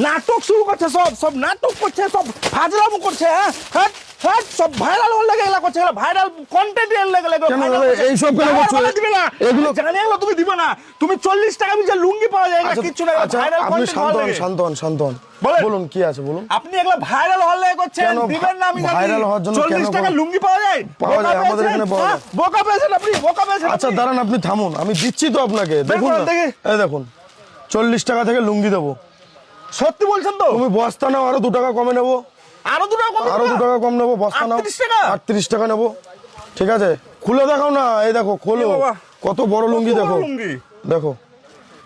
নাটক শুরু করছে, সব সব নাটক করছে, সব ফাজলামো করছে। হ্যাঁ হ্যাঁ হ্যাঁ, সব ভাইরাল হল লাগে, এগুলা করছে, ভাইরাল কন্টেন্ট লাগে লাগে। এই সব কেন করছো? দিবে না এগুলো, জানি এগুলো তুমি দিবে না। তুমি 40 টাকা যে লুঙ্গি পাওয়া যায়, এগুলা কিচ্ছু না। ভাইরাল আপনি কন্টেন্ট, শান্ত হন বলুন কি আছে বলুন। আপনি এগুলা ভাইরাল হল লাগে করছেন, দিবেন না আমি জানি। ভাইরাল হওয়ার জন্য 40 টাকা লুঙ্গি পাওয়া যায়, আমাদের এখানে পাওয়া যায়। বোকা পেয়েছেন আপনি, বোকা পেয়েছেন। আচ্ছা দাঁড়ান, আপনি থামুন, আমি দিচ্ছি তো আপনাকে। দেখুন এই দেখুন, 40 টাকা থেকে লুঙ্গি দেবো। সত্যি বলছেন তো? তুমি বস্তা নাও, আরো 2 টাকা কমে নেবো। আরো 2 টাকা কম, আরো 2 টাকা কম নেবো। বস্তা নাও 38 টাকা নেবো। ঠিক আছে, খুলে দেখাও না। এই দেখো, খোলো, কত বড় লুঙ্গি দেখো। দেখো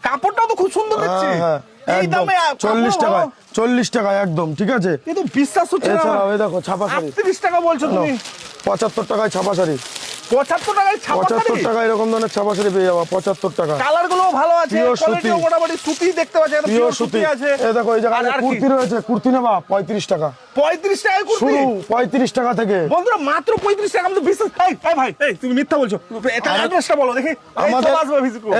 কাপড়টা তো খুব সুন্দর দেখছি। হ্যাঁ এই দামে 40 টাকায়, 40 টাকায় একদম ঠিক আছে। কিন্তু বিশ্বাস হচ্ছে না। এছাড়াও এই দেখো ছাপা শাড়ি, 38 টাকা বলছো তুমি। 75 টাকায় ছাপা শাড়ি। 75 টাকায় ছাপা শাড়ি? 75 টাকা এরকম ধরনের ছাপা শাড়ি পেয়ে যাবা। 75 টাকা। কালার গুলো ভালো আছে, কোয়ালিটিও মোটামুটি সুতি দেখতে পাচ্ছি, একটা পিওর সুতি আছে। এই দেখো, এই জায়গায় কুর্তি রয়েছে, কুর্তি নেবা 35 টাকা। 35 টাকায় কুর্তি শুরু 35 টাকা থেকে। বন্ধুরা মাত্র 35 টাকা। আমি তো বিশ্বাস, এই ভাই, এই তুমি মিথ্যা বলছো। এটা অ্যাড্রেসটা বলো দেখি। আমাদের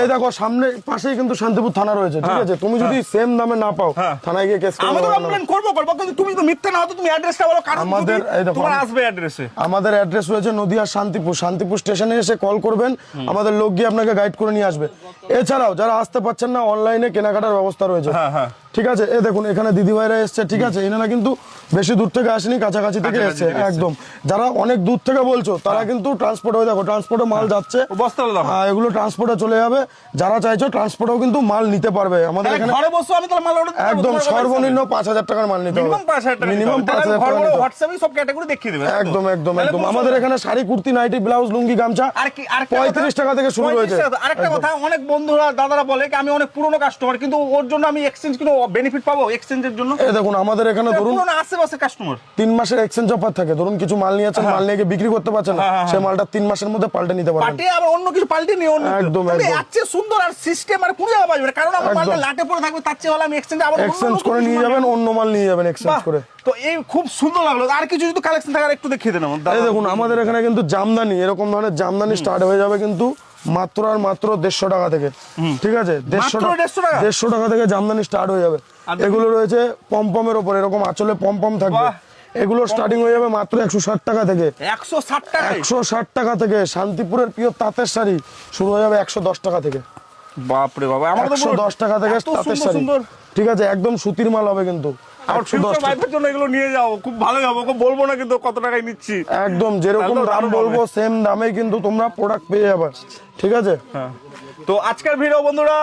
এই দেখো সামনে পাশেই কিন্তু শান্তিপুর থানা রয়েছে, ঠিক আছে। তুমি যদি সেম দামে না পাও, থানায় গিয়ে কেস করবে। আমি তো কমপ্লেইন করব, কিন্তু তুমি তো মিথ্যা না হতো। তুমি অ্যাড্রেসটা বলো, কারণ আমাদের এই দেখো, তোমার আসবে অ্যাড্রেসে। আমাদের অ্যাড্রেস রয়েছে নদিয়া শান্তিপুর। শান্তিপুর স্টেশনে এসে কল করবেন, আমাদের লোক গিয়ে আপনাকে গাইড করে নিয়ে আসবে। এছাড়াও যারা আসতে পারছেন না, অনলাইনে কেনাকাটার ব্যবস্থা রয়েছে। ঠিক আছে, এই দেখুন এখানে দিদি ভাইরা এসছে, ঠিক আছে। এনারা কিন্তু বেশি দূর থেকে আসেনি, কাছাকাছি থেকে এসছে একদম। যারা অনেক দূর থেকে বলছো, তারা কিন্তু ট্রান্সপোর্ট, ওই দেখো ট্রান্সপোর্টে মাল যাচ্ছে, এগুলো ট্রান্সপোর্টে চলে যাবে। যারা চাইছো ট্রান্সপোর্টেও কিন্তু মাল নিতে পারবে আমাদের এখানে। ঘরে বসে আমি তাহলে মাল অর্ডার একদম সর্বনিম্ন 5000 টাকার মাল নিতে হবে। মিনিমাম 5000 টাকা। হোয়াটসঅ্যাপে সব ক্যাটাগরি দেখিয়ে দেবে। একদম একদম একদম। আমাদের এখানে শাড়ি, কুর্তি, নাইটি, ব্লাউজ, লুঙ্গি, গামছা 35 টাকা থেকে শুরু হয়েছে। আরেকটা কথা, অনেক বন্ধুরা দাদারা বলে কি আমি অনেক পুরনো কাস্টমার, কিন্তু ওর জন্য আমি এক্সচেঞ্জ কিন্তু বেনিফিট পাবো এক্সচেঞ্জের জন্য? এই দেখুন আমাদের এখানে ধরুন আশেপাশে কাস্টমার 3 মাসের এক্সচেঞ্জ অফার থাকে। ধরুন কিছু মাল নিয়েছেন, মাল নিয়ে বিক্রি করতে পারছেন না, সেই মালটা 3 মাসের মধ্যে পাল্টে নিতে পারবেন। পাল্টে আবার অন্য কিছু পাল্টে নিও। একদম একদম। আচ্ছা সুন্দর আর সিস্টেম আর কোন জায়গা পাবে, কারণ আমার মালটা লাটে পড়ে থাকবে, তার চেয়ে হলো আমি এক্সচেঞ্জ আবার এক্সচেঞ্জ করে নিয়ে যাবেন, অন্য মাল নিয়ে যাবেন এক্সচেঞ্জ করে। তো এই খুব সুন্দর লাগলো। আর কিছু যদি কালেকশন থাকে একটু দেখিয়ে দেন আমার। এই দেখুন আমাদের এখানে কিন্তু জামদানি, এরকম ধরনের জামদানি স্টার্ট হয়ে যাবে কিন্তু মাত্র আর মাত্র 150 টাকা থেকে। ঠিক আছে, 150 টাকা থেকে জামদানি স্টার্ট হয়ে যাবে। এগুলো রয়েছে পমপমের উপর, এরকম আঁচলে পমপম থাকবে। এগুলো স্টার্টিং হয়ে যাবে মাত্র 160 টাকা থেকে। 160 টাকা থেকে। শান্তিপুরের পিওর তাঁতের শাড়ি শুরু হয়ে যাবে 110 টাকা থেকে। বাপরে বাবা, আমার তো 110 টাকা থেকে তাঁতের শাড়ি। ঠিক আছে, একদম সুতির মাল হবে কিন্তু। আমার ফিউচার ওয়াইফের জন্য এগুলো নিয়ে যাও, খুব ভালো হবে। ওকে বলবো না কিন্তু কত টাকায় নিচ্ছি। একদম যেরকম দাম বলবো সেম দামে কিন্তু তোমরা প্রোডাক্ট পেয়ে যাবে। ঠিক আছে। তো আজকের ভিডিও বন্ধুরা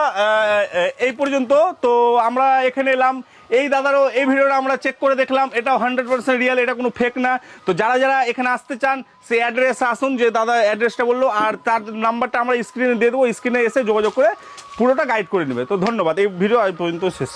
এই পর্যন্ত। তো আমরা এখানে এলাম, এই দাদারও এই ভিডিওটা আমরা চেক করে দেখলাম, এটাও 100% রিয়েল, এটা কোনো ফেক না। তো যারা যারা এখানে আসতে চান সেই অ্যাড্রেসে আসুন, যে দাদা অ্যাড্রেসটা বললো, আর তার নাম্বারটা আমরা স্ক্রিনে দিয়ে দেবো। স্ক্রিনে এসে যোগাযোগ করে পুরোটা গাইড করে নেবে। তো ধন্যবাদ, এই ভিডিও আজ পর্যন্ত শেষ।